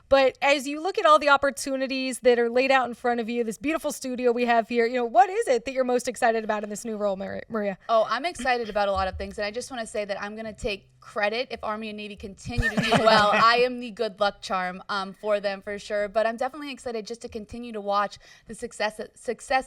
But as you look at all the opportunities that are laid out in front of you, this beautiful studio we have here, what is it that you're most excited about in this new role, Maria? Oh, I'm excited about a lot of things. And I just want to say that I'm going to take credit if Army and Navy continue to do well. I am the good luck charm for them for sure. But I'm definitely excited just to continue to watch the success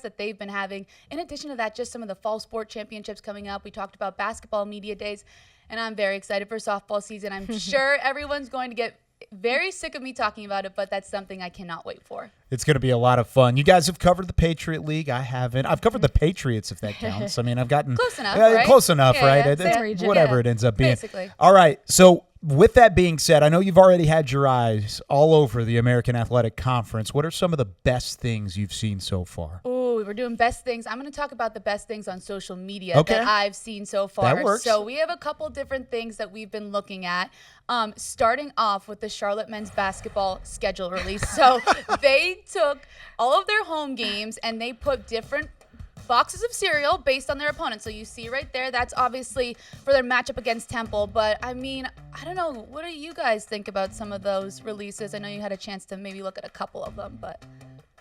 that they've been having. In addition to that, just some of the fall sport championships coming up. We talked about basketball media days, and I'm very excited for softball season. I'm sure everyone's going to get very sick of me talking about it, but that's something I cannot wait for. It's going to be a lot of fun. You guys have covered the Patriot League. I haven't. I've covered the Patriots, if that counts. I mean, I've gotten close enough, right? Close enough, Yeah, right? yeah, It's same region. whatever Yeah, it ends up being. basically. All right. So with that being said, I know you've already had your eyes all over the American Athletic Conference. What are some of the best things you've seen so far? Ooh, we're doing best things. I'm going to talk about the best things on social media Okay. that I've seen so far. That works. So we have a couple different things that we've been looking at. Starting off with the Charlotte men's basketball schedule release. So they took all of their home games and they put different boxes of cereal based on their opponent. So you see right there, that's obviously for their matchup against Temple. But I mean, I don't know. What do you guys think about some of those releases? I know you had a chance to maybe look at a couple of them, but...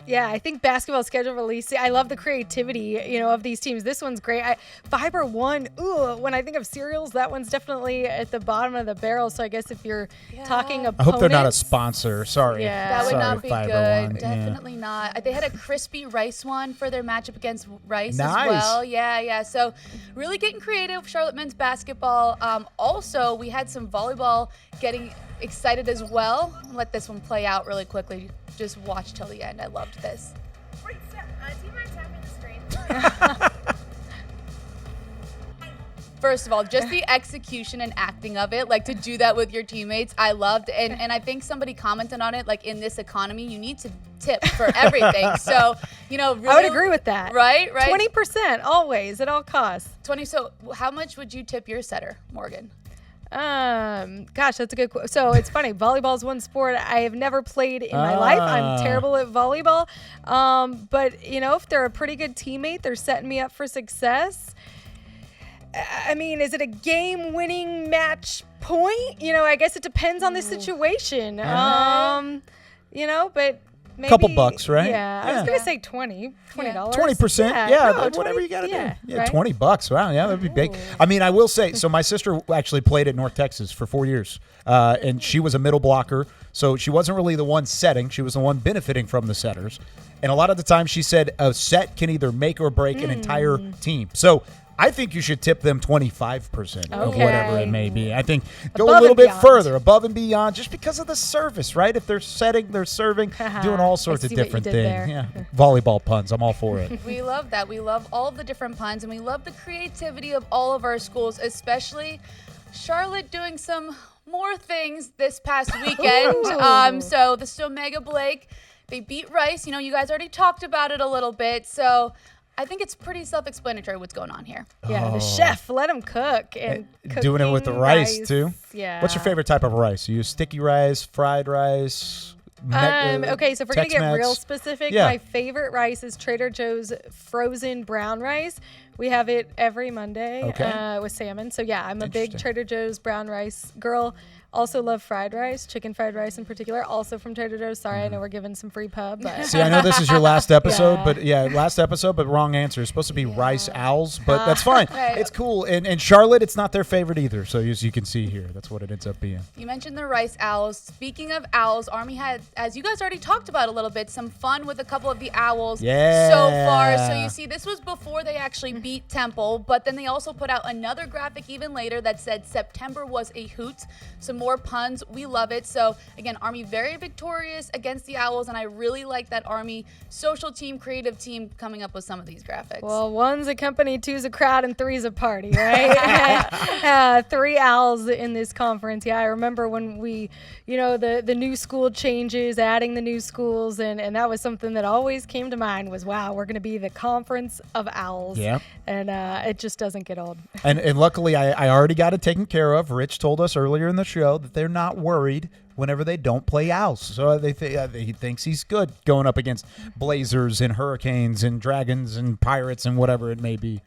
Yeah, I think basketball schedule release. I love the creativity, of these teams. This one's great. Fiber One. Ooh, when I think of cereals, that one's definitely at the bottom of the barrel. So I guess if you're talking opponents, I hope they're not a sponsor. Sorry. Yeah. That would Sorry, not be Fiber good. One. Yeah. Definitely not. They had a crispy rice one for their matchup against Rice Nice. as well. Yeah. So really getting creative. Charlotte men's basketball. Also, we had some volleyball getting excited as well. I'll let this one play out really quickly. Just watch till the end. I loved this. Wait, do you mind tapping the screen? First of all, just the execution and acting of it, like to do that with your teammates, I loved. And I think somebody commented on it, like in this economy, you need to tip for everything. So, really, I would agree with that. Right? 20% always at all costs. 20. So how much would you tip your setter, Morgan? Gosh, that's a good question. So it's funny. Volleyball is one sport I have never played in my life. I'm terrible at volleyball. But if they're a pretty good teammate, they're setting me up for success. I mean, is it a game-winning match point? I guess it depends on the situation. But maybe Couple bucks, right? Yeah, I was gonna say $20. 20%. Whatever you got to do. Yeah, right? $20. Wow, yeah, that'd be big. I mean, I will say, so my sister actually played at North Texas for 4 years, and she was a middle blocker, so she wasn't really the one setting. She was the one benefiting from the setters. And a lot of the time she said a set can either make or break an entire team. So I think you should tip them 25% of whatever it may be. I think go Above a little and bit beyond. further, above and beyond, just because of the service, right? If they're setting, they're serving, doing all sorts of see what you different did things. there. Yeah, volleyball puns. I'm all for it. We love that. We love all of the different puns, and we love the creativity of all of our schools, especially Charlotte doing some more things this past weekend. So the Stomega Blake, they beat Rice. You guys already talked about it a little bit. So I think it's pretty self-explanatory what's going on here. Yeah, the chef, let him cook. And Doing it with the cooking rice, too? Yeah. What's your favorite type of rice? You use sticky rice, fried rice? Okay, so if we're going to get Tex-Mex? real specific, Yeah. my favorite rice is Trader Joe's frozen brown rice. We have it every Monday with salmon. So, yeah, I'm a big Interesting. Trader Joe's brown rice girl. Also love fried rice, chicken fried rice in particular, also from Trader Joe's. Sorry, I know we're giving some free pub. But See, I know this is your last episode, Yeah. but wrong answer. It's supposed to be rice owls, but that's fine. Right. It's cool. And Charlotte, it's not their favorite either. So as you can see here, that's what it ends up being. You mentioned the Rice Owls. Speaking of owls, Army had, as you guys already talked about a little bit, some fun with a couple of the owls so far. So you see, this was before they actually beat Temple, but then they also put out another graphic even later that said September was a hoot. Some more puns. We love it. So again, Army very victorious against the Owls, and I really like that Army social team, creative team coming up with some of these graphics. well, one's a company, two's a crowd, and three's a party, right? 3 owls in this conference. Yeah, I remember when we, the new school changes, adding the new schools, and that was something that always came to mind was, wow, we're going to be the conference of owls. Yeah. And it just doesn't get old. And luckily, I already got it taken care of. Rich told us earlier in the show that they're not worried whenever they don't play Owls. So he thinks he's good going up against Blazers and Hurricanes and Dragons and Pirates and whatever it may be.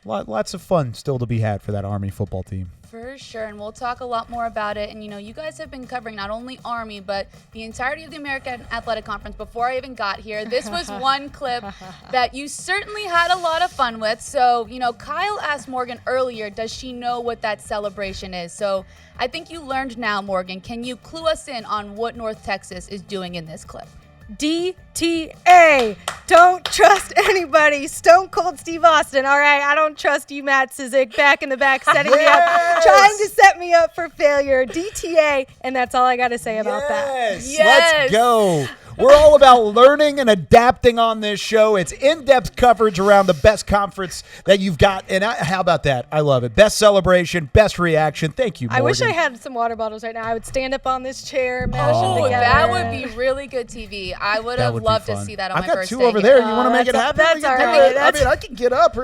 lots of fun still to be had for that Army football team. For sure, and we'll talk a lot more about it. And you guys have been covering not only Army, but the entirety of the American Athletic Conference before I even got here. This was one clip that you certainly had a lot of fun with. So, Kyle asked Morgan earlier, does she know what that celebration is? So I think you learned now, Morgan. Can you clue us in on what North Texas is doing in this clip? DTA. Don't trust anybody. Stone Cold Steve Austin. All right, I don't trust you, Matt Sizik, back in the back, setting me up, trying to set me up for failure. DTA, and that's all I got to say about that. Yes. Let's go. We're all about learning and adapting on this show. It's in-depth coverage around the best conference that you've got. And how about that? I love it. Best celebration, best reaction. Thank you, Morgan. I wish I had some water bottles right now. I would stand up on this chair, mash them Oh, together. that would be really good TV. I would That have would be loved to fun. see that on I've my got first two day over here. there. You want to make it that's- happen? that's We can all do right. it. That's- I can get up.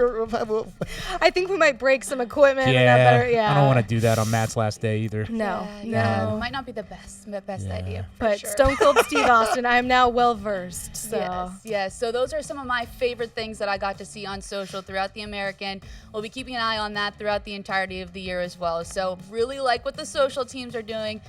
I think we might break some equipment. and that better, yeah. I don't want to do that on Matt's last day either. No, Yeah, no. might not be the best idea. For But sure. Stone Cold Steve Austin, I am now well versed. So. Yes. So those are some of my favorite things that I got to see on social throughout the American. We'll be keeping an eye on that throughout the entirety of the year as well. So really like what the social teams are doing.